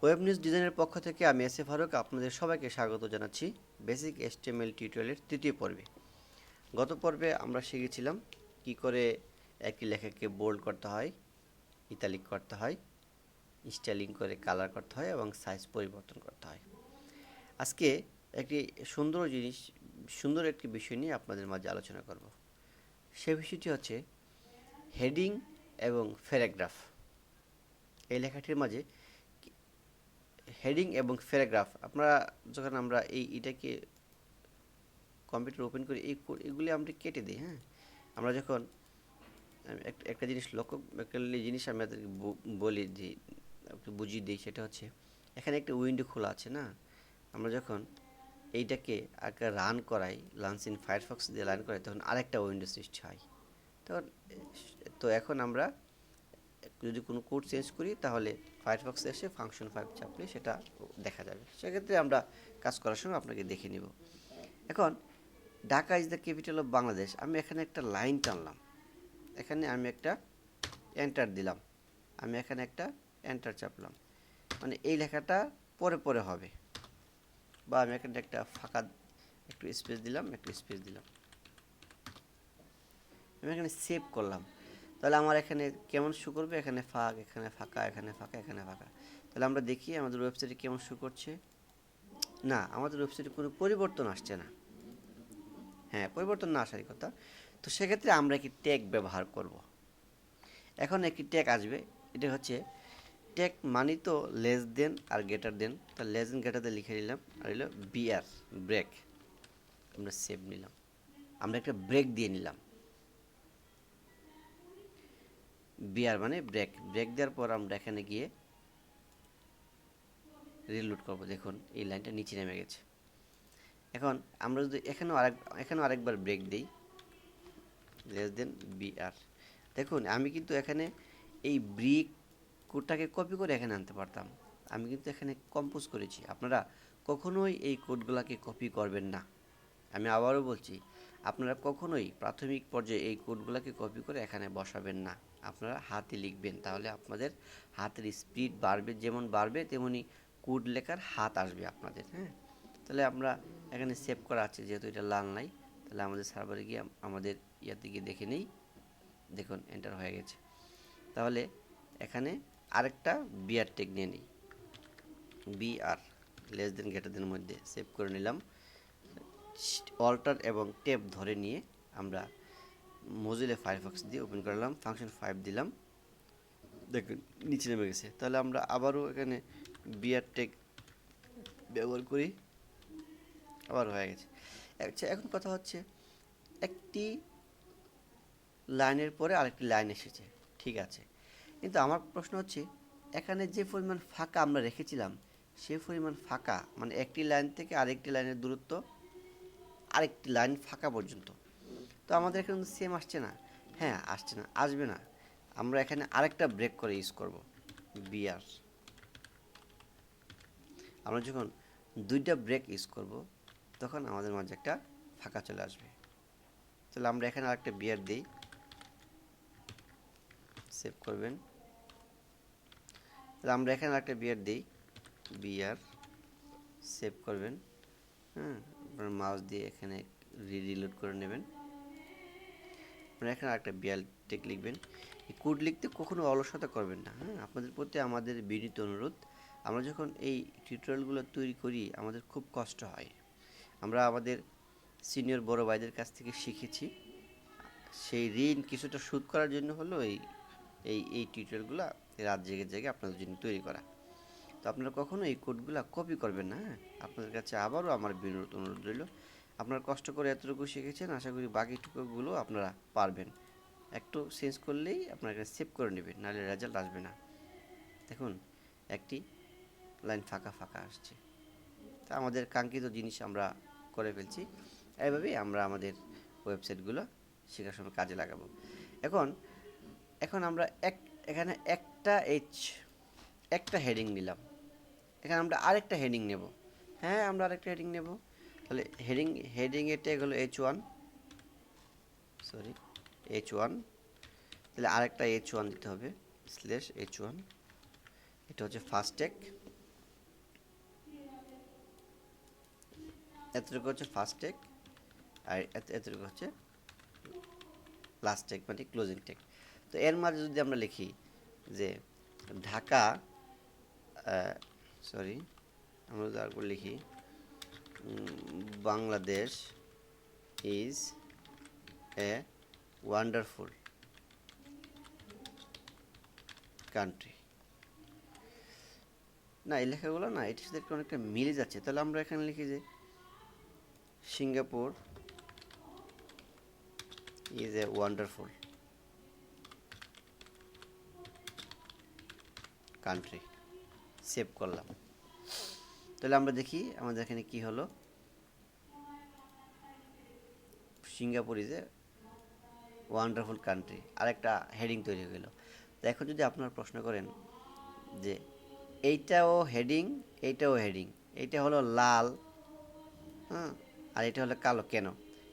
Web news ডিজাইনের পক্ষ থেকে আমি এস এ ফারুক আপনাদের সবাইকে স্বাগত জানাচ্ছি বেসিক এইচটিএমএল টিউটোরিয়ালের তৃতীয় পর্বে। গত পর্বে আমরা শিখেছিলাম কি করে একটি লেখাকে বোল্ড করতে হয়, ইতালিক করতে হয়, স্টাইলিং করে কালার করতে হয় এবং সাইজ পরিবর্তন করতে হয়। আজকে একটি সুন্দর একটি বিষয় নিয়ে আপনাদের মাঝে আলোচনা করব। সে বিষয়টি হচ্ছে হেডিং এবং প্যারাগ্রাফ। এই লেখাটির মাঝে হেডিং এবং প্যারাগ্রাফ যখন আমরা এটাকে কম্পিউটার ওপেন করি, এগুলি আমরা কেটে দিই। হ্যাঁ, আমরা যখন একটা জিনিস আমি আপনাদেরকে বলি দিই, একটু বুঝিয়ে দিই। সেটা হচ্ছে এখানে একটা উইন্ডো খোলা আছে না, আমরা যখন এইটাকে আগে রান করাই, লঞ্চ ইন ফায়ারফক্স দিয়ে রান করাই, তখন আরেকটা উইন্ডো সৃষ্টি হয়। তখন এখন আমরা যদি কোনো কোড চেঞ্জ করি তাহলে ফায়ারফক্সে এসে ফাংশন 5 চাপলে সেটা দেখা যাবে। সেক্ষেত্রে আমরা কাজ করার সময় আপনাকে দেখে নিব। এখন Dhaka is the capital of Bangladesh, আমি এখানে একটা লাইন টানলাম, এখানে আমি একটা এন্টার দিলাম, আমি এখানে একটা এন্টার চাপলাম, মানে এই লেখাটা পরে পরে হবে। বা আমি এখানে একটা ফাঁকা একটু স্পেস দিলাম, আমি এখানে সেভ করলাম, তাহলে আমার এখানে কেমন শো করবে? এখানে ফাঁক, এখানে ফাঁকা, এখানে ফাঁকা, এখানে ফাঁকা। তাহলে আমরা দেখি আমাদের ওয়েবসাইটে কেমন শো করছে। না, আমাদের ওয়েবসাইটে কোনো পরিবর্তন আসছে না। হ্যাঁ, পরিবর্তন না আসারই কথা। তো সেক্ষেত্রে আমরা একটি ট্যাগ ব্যবহার করব। এখন একটি ট্যাগ আসবে, এটা হচ্ছে ট্যাগ মানি তো লেস দেন আর গ্রেটার দেন। তা লেস দেন গ্রেটার দেন লিখে নিলাম, আর হলো বিআর ব্রেক, আমরা সেভ নিলাম, আমরা একটা ব্রেক দিয়ে নিলাম। বিআর মানে ব্রেক দেওয়ার পর আমরা এখানে গিয়ে রিলোড করব। দেখুন এই লাইনটা নিচে নেমে গেছে। এখন আমরা যদি এখানেও আরেকবার ব্রেক দিই, লেস দেন বিআর, দেখুন আমি কিন্তু এখানে এই ব্রিক কোডটাকে কপি করে এখানে আনতে পারতাম, আমি কিন্তু এখানে কম্পোজ করেছি। আপনারা কখনোই এই কোডগুলোকে কপি করবেন না। আমি আবারও বলছি, আপনারা কখনোই প্রাথমিক পর্যায়ে এই কোডগুলোকে কপি করে এখানে বসাবেন না। আপনারা হাতে লিখবেন, তাহলে আপনাদের হাতের স্পিড বাড়বে, যেমন বাড়বে তেমনি কোড লেখার হাত আসবে আপনাদের। হ্যাঁ, তাহলে আমরা এখানে সেভ করা আছে, যেহেতু এটা লাল নাই, তাহলে আমাদের সার্ভারে গিয়ে আমাদের ইয়াতে গিয়ে দেখে নেই। দেখুন এন্টার হয়ে গেছে। তাহলে এখানে আরেকটা বিআর টেক নিয়ে নিই, BR less than greater than মধ্যে সেভ করে নিলাম। অল্টার এবং ট্যাব ধরে নিয়ে আমরা মোজিলা ফায়ারফক্স দিয়ে ওপেন করলাম, ফাংশন 5 দিলাম, দেখুন নিচে নেমে গেছে। তাহলে আমরা আবারও এখানে বিআর টেক ব্যবহার করি, আবার হয়ে গেছে। আচ্ছা, এখন কথা হচ্ছে একটি লাইনের পরে আরেকটি লাইন এসেছে, ঠিক আছে, কিন্তু আমার প্রশ্ন হচ্ছে এখানে যে পরিমাণ ফাঁকা আমরা রেখেছিলাম, সে পরিমাণ ফাঁকা মানে একটি লাইন থেকে আরেকটি লাইনের দূরত্ব আরেকটি লাইন ফাঁকা পর্যন্ত, তো আমাদের এখানে সেম আসছে না। হ্যাঁ, আসছে না, আসবে না। আমরা এখানে আরেকটা ব্রেক করে ইউজ করব, বিআর। আমরা যখন দুইটা ব্রেক ইউজ করব তখন আমাদের মাঝে একটা ফাঁকা চলে আসবে। তাহলে আমরা এখানে আরেকটা বিআর দিই, সেভ করবেন। তাহলে আমরা এখানে আরেকটা বিআর দিই, বিআর সেভ করবেন। হ্যাঁ, আপনার মাউস দিয়ে এখানে রিলোড করে নেবেন। আপনারা এখানে আরেকটা বিআর টেক লিখবেন। এই কোড লিখতে কখনো অলসতা করবেন না। হ্যাঁ, আপনাদের প্রতি আমাদের বিনীত অনুরোধ, আমরা যখন এই টিউটোরিয়ালগুলো তৈরি করি আমাদের খুব কষ্ট হয়। আমরা আমাদের সিনিয়র বড় ভাইদের কাছ থেকে শিখেছি, সেই ঋণ কিছুটা শোধ করার জন্য হলো এই এই এই টিউটোরিয়ালগুলো রাত জেগে জেগে আপনাদের জন্য তৈরি করা। তো আপনারা কখনো এই কোডগুলো কপি করবেন না। হ্যাঁ, আপনাদের কাছে আবারও আমার বিনীত অনুরোধ রইল, আপনারা কষ্ট করে এতটুকু শিখেছেন, আশা করি বাকিটুকুগুলো আপনারা পারবেন। একটু চেঞ্জ করলেই আপনার কাছে সেভ করে নেবেন, নাহলে রেজাল্ট আসবে না। দেখুন একটি লাইন ফাঁকা ফাঁকা আসছে, তা আমাদের কাঙ্ক্ষিত জিনিস আমরা করে ফেলছি। এইভাবেই আমরা আমাদের ওয়েবসাইটগুলো শেখার সময় কাজে লাগাবো। এখন এখন আমরা এখানে একটা হেডিং নিলাম, এখানে আমরা আরেকটা হেডিং নেব। হ্যাঁ, আমরা আরেকটা হেডিং নেব। তাহলে হেডিংয়ের ট্যাগ হলো H1, H1। তাহলে আরেকটা H1 দিতে হবে, /H1। এটা হচ্ছে ফার্স্ট ট্যাগ। এতটুকু হচ্ছে ফার্স্ট টেক, আর এতটুকু হচ্ছে লাস্ট টেক মানে ক্লোজিং টেক। তো এর মাঝে যদি আমরা লিখি যে ঢাকা, সরি আমরা যদি আরেকবার লিখি Bangladesh is a wonderful country. না, এই লেখাগুলো না এটির সাথে একটু অনেকটা মিলে যাচ্ছে। তাহলে আমরা এখানে লিখি যে Singapore is a wonderful country, save করলাম। তাহলে আমরা দেখি আমাদের এখানে কি হলো, Singapore is a wonderful country, আরেকটা হেডিং তৈরি হয়ে গেল। তো এখন যদি আপনারা প্রশ্ন করেন যে এইটাও হেডিং, এইটাও হেডিং, এইটা হলো লাল, হ্যাঁ, আর এটা হলো কালো, কেন?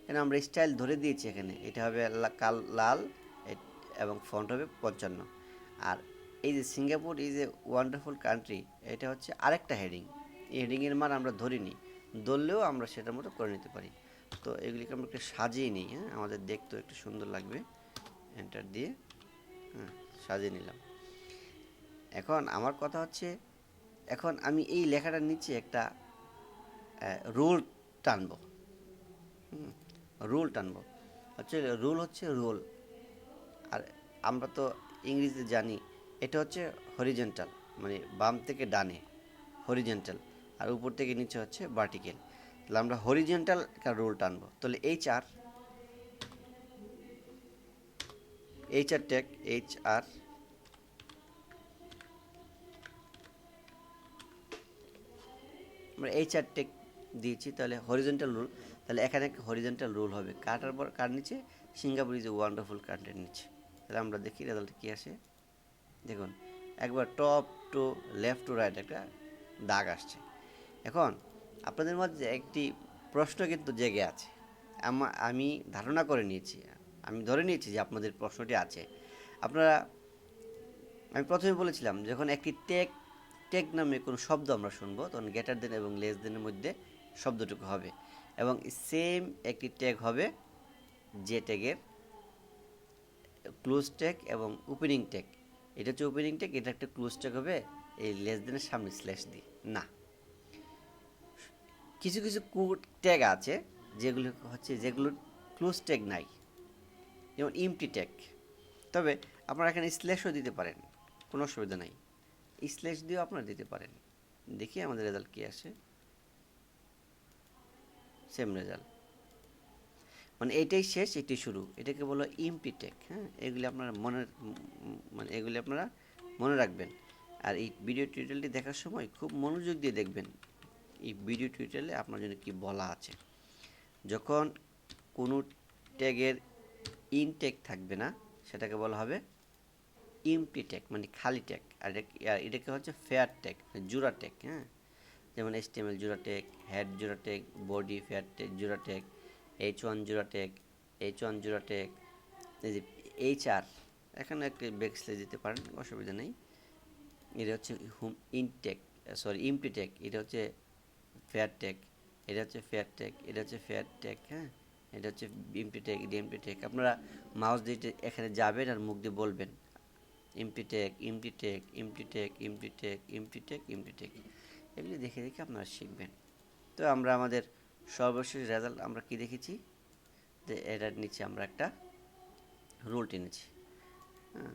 কেন আমরা স্টাইল ধরে দিয়েছি এখানে, এটা হবে লাল এবং ফন্ট হবে 55। আর এই যে Singapore is a wonderful country, এটা হচ্ছে আরেকটা হেডিং। এই হেডিংয়ের মান আমরা ধরিনি, ধরলেও আমরা সেটার মতো করে নিতে পারি। তো এগুলিকে আমরা একটু সাজিয়ে নিই, হ্যাঁ, আমাদের দেখতেও একটু সুন্দর লাগবে। এন্টার দিয়ে হ্যাঁ সাজিয়ে নিলাম। এখন আমার কথা হচ্ছে, এখন আমি এই লেখাটার নিচে একটা রুল টানবো, রুল টানবো হচ্ছে, রুল হচ্ছে রুল। আর আমরা তো ইংরেজিতে জানি এটা হচ্ছে হরিজেন্টাল, মানে বাম থেকে ডানে হরিজেন্টাল, আর উপর থেকে নিচে হচ্ছে ভার্টিক্যাল। তাহলে আমরা হরিজেন্টাল একটা রুল টানবো। তাহলে এইচআর টেক, এইচআর আমরা এইচআর টেক দিয়েছি, তাহলে হরিজেন্টাল রুল। তাহলে এখানে হরিজেন্টাল রুল হবে কাটার পর কার নিচে, সিঙ্গাপুর ইজ এ ওয়ান্ডারফুল কান্ট্রির নিচে। তাহলে আমরা দেখি রেজাল্ট কী আসে। দেখুন একবার top to left to right একটা দাগ আসছে। এখন আপনাদের মধ্যে একটি প্রশ্ন কিন্তু জেগে আছে, আমি ধারণা করে নিয়েছি, আমি ধরে নিয়েছি যে আপনাদের প্রশ্নটি আছে। আপনারা, আমি প্রথমে বলেছিলাম যখন একটি টেক নামে কোনো শব্দ আমরা শুনবো, তখন গ্রেটার দেন এবং লেস দেনের মধ্যে শব্দটুকু হবে, এবং সেম একটি ট্যাগ হবে যে ট্যাগের ক্লোজ ট্যাগ এবং ওপেনিং ট্যাগ। এটা হচ্ছে ওপেনিং ট্যাগ, এটা একটা ক্লোজ ট্যাগ হবে এই লেস দেনের সামনে স্ল্যাশ দিয়ে। না, কিছু কিছু ট্যাগ আছে যেগুলো ক্লোজ ট্যাগ নাই, যেমন ইমটি ট্যাগ। তবে আপনারা এখানে স্ল্যাশও দিতে পারেন, কোনো অসুবিধা নাই, স্ল্যাশ দিয়েও আপনারা দিতে পারেন। দেখি আমাদের রেজাল্ট কী আসে। সেম রেজাল্ট, মানে এটাই শেষ এটাই শুরু, এটাকে বলো ইমটি ট্যাগ। হ্যাঁ, এগুলি আপনারা এগুলি আপনারা মনে রাখবেন। আর এই ভিডিও টিউটোরিয়ালটি দেখার সময় খুব মনোযোগ দিয়ে দেখবেন এই ভিডিও টিউটোরিয়ালে আপনার জন্য কি বলা আছে। যখন কোনো ট্যাগের ইনটেক থাকবে না, সেটাকে বলা হবে এমটি ট্যাগ, মানে খালি ট্যাগ। আর এটাকে হচ্ছে ফেয়ার ট্যাগ, জোড়া ট্যাগ। হ্যাঁ, যেমন HTML জোড়া ট্যাগ, হেড জোড়া ট্যাগ, বডি ফেয়ার ট্যাগ জোড়া ট্যাগ, H1 জোড়া ট্যাগ, H1 জোড়া ট্যাগ, এই যে HR, এখানে একটা ব্যাকস্ল্যাশ দিতে পারেন, অসুবিধা নেই। এটা হচ্ছে এমটি ট্যাগ, এটা হচ্ছে ফেয়ার ট্যাগ, এটা হচ্ছে ফেয়ার ট্যাগ, এটা হচ্ছে ফেয়ার ট্যাগ। হ্যাঁ, এটা হচ্ছে এমটি ট্যাগ, এটা এমটি ট্যাগ। আপনারা মাউস দিয়ে এখানে যাবেন আর মুখ দিয়ে বলবেন MT tag, MT tag, MT tag, MT tag, MT tag, MT tag. এগুলি দেখে দেখে আপনারা শিখবেন। তো আমরা আমাদের সর্বশেষ রেজাল্ট আমরা কি দেখেছি, যে এটার নিচে আমরা একটা রুল টেনেছি। হ্যাঁ,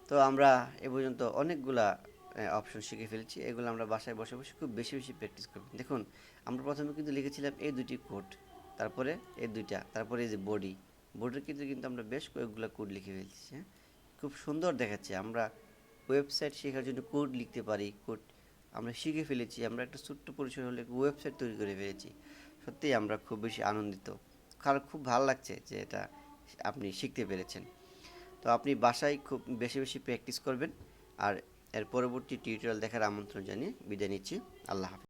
তো আমরা এ পর্যন্ত অনেকগুলা অপশন শিখে ফেলেছি। এগুলো আমরা বাসায় বসে বসে খুব বেশি বেশি প্র্যাকটিস করবেন। দেখুন আমরা প্রথমে কিন্তু লিখেছিলাম এই দুটি কোড, তারপরে এই দুইটা, তারপরে এই যে বোর্ডের কিন্তু আমরা বেশ কয়েকগুলো কোড লিখে ফেলছি। হ্যাঁ, খুব সুন্দর দেখাচ্ছে। আমরা ওয়েবসাইট শেখার জন্য কোড লিখতে পারি, কোড আমরা শিখে ফেলেছি। আমরা একটা ছোট্ট পরিসর হলে ওয়েবসাইট তৈরি করে ফেলেছি। সত্যিই আমরা খুব বেশি আনন্দিত, কারণ খুব ভালো লাগছে যে এটা আপনি শিখতে পেরেছেন। তো আপনি বাসায় খুব বেশি বেশি প্র্যাকটিস করবেন। আর এর পরবর্তী টিউটোরিয়াল দেখার আমন্ত্রণ জানিয়ে বিদায় নিচ্ছি। আল্লাহ হাফেজ।